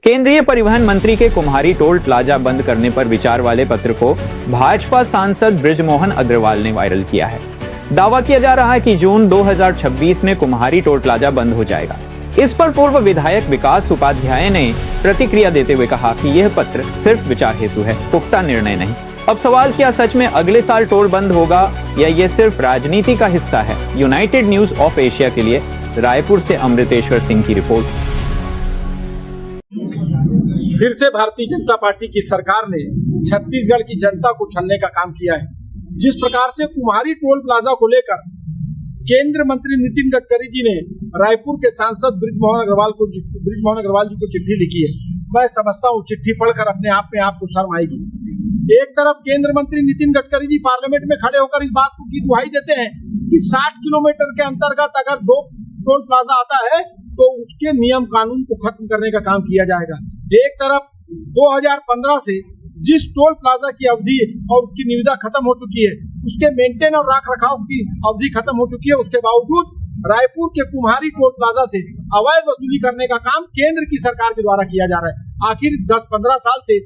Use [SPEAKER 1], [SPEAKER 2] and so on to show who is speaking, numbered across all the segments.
[SPEAKER 1] केंद्रीय परिवहन मंत्री के कुम्हारी टोल प्लाजा बंद करने पर विचार वाले पत्र को भाजपा सांसद बृजमोहन अग्रवाल ने वायरल किया है। दावा किया जा रहा है कि जून 2026 में कुम्हारी टोल प्लाजा बंद हो जाएगा। इस पर पूर्व विधायक विकास उपाध्याय ने प्रतिक्रिया देते हुए कहा कि यह पत्र सिर्फ विचार हेतु है, पुख्ता निर्णय नहीं। अब सवाल, क्या सच में अगले साल टोल बंद होगा या ये सिर्फ राजनीति का हिस्सा है? यूनाइटेड न्यूज ऑफ एशिया के लिए रायपुर से अमृतेश्वर सिंह की रिपोर्ट।
[SPEAKER 2] फिर से भारतीय जनता पार्टी की सरकार ने छत्तीसगढ़ की जनता को छलने का काम किया है। जिस प्रकार से कुम्हारी टोल प्लाजा को लेकर केंद्र मंत्री नितिन गडकरी जी ने रायपुर के सांसद बृजमोहन अग्रवाल जी को चिट्ठी लिखी है, मैं समझता हूँ चिट्ठी पढ़कर अपने आप में आपको शर्म आएगी। एक तरफ केंद्र मंत्री नितिन गडकरी जी पार्लियामेंट में खड़े होकर इस बात की दुहाई देते हैं कि 60 किलोमीटर के अंतर्गत अगर 2 टोल प्लाजा आता है तो उसके नियम कानून को खत्म करने का काम किया जाएगा। एक तरफ 2015 से जिस टोल प्लाजा की अवधि और उसकी निविदा खत्म हो चुकी है, उसके मेंटेन और रख रखाव की अवधि खत्म हो चुकी है, उसके बावजूद रायपुर के कुम्हारी टोल प्लाजा से अवैध वसूली करने का काम केंद्र की सरकार के द्वारा किया जा रहा है। आखिर 10-15 साल से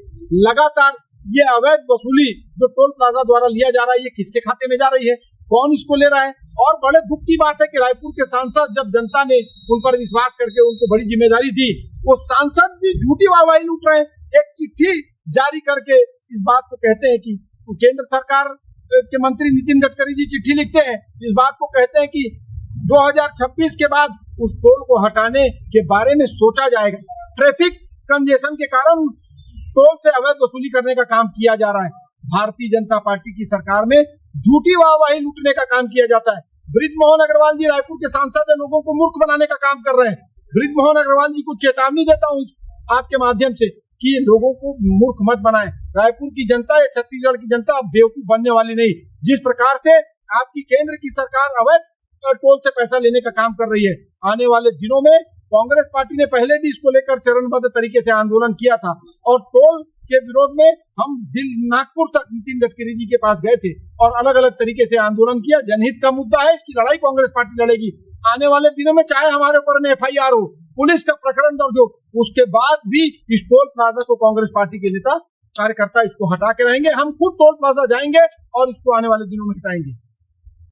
[SPEAKER 2] लगातार ये अवैध वसूली जो टोल प्लाजा द्वारा लिया जा रहा है, ये किसके खाते में जा रही है, कौन इसको ले रहा है? और बड़े दुख की बात है कि रायपुर के सांसद, जब जनता ने उन पर विश्वास करके उनको बड़ी जिम्मेदारी दी, वो सांसद भी झूठी वाहवाही लूट रहे हैं। एक चिट्ठी जारी करके इस बात को कहते हैं कि केंद्र सरकार के मंत्री नितिन गडकरी जी चिट्ठी लिखते हैं, इस बात को कहते हैं कि 2026 के बाद उस टोल को हटाने के बारे में सोचा जाएगा। ट्रैफिक कंजेशन के कारण उस टोल से अवैध वसूली करने का काम किया जा रहा है। भारतीय जनता पार्टी की सरकार में झूठी वाहवाही लूटने का काम किया जाता है। बृजमोहन अग्रवाल जी रायपुर के सांसद है, लोगों को मूर्ख बनाने का काम कर रहे हैं। बृजमोहन अग्रवाल जी को चेतावनी देता हूँ आपके माध्यम से कि लोगों को मूर्ख मत बनाएं। रायपुर की जनता या छत्तीसगढ़ की जनता अब बेवकूफ बनने वाली नहीं। जिस प्रकार से आपकी केंद्र की सरकार अवैध टोल से पैसा लेने का काम कर रही है, आने वाले दिनों में कांग्रेस पार्टी ने पहले भी इसको लेकर चरणबद्ध तरीके से आंदोलन किया था और टोल के विरोध में हम नागपुर तक नितिन गडकरी जी के पास गए थे और अलग अलग तरीके से आंदोलन किया। जनहित का मुद्दा है, इसकी लड़ाई कांग्रेस पार्टी लड़ेगी। आने वाले दिनों में चाहे हमारे ऊपर FIR हो, पुलिस का प्रकरण दर्ज हो, उसके बाद भी इस टोल प्लाजा को कांग्रेस पार्टी के नेता कार्यकर्ता इसको हटा के रहेंगे। हम खुद टोल प्लाजा जाएंगे और इसको आने वाले दिनों में हटाएंगे।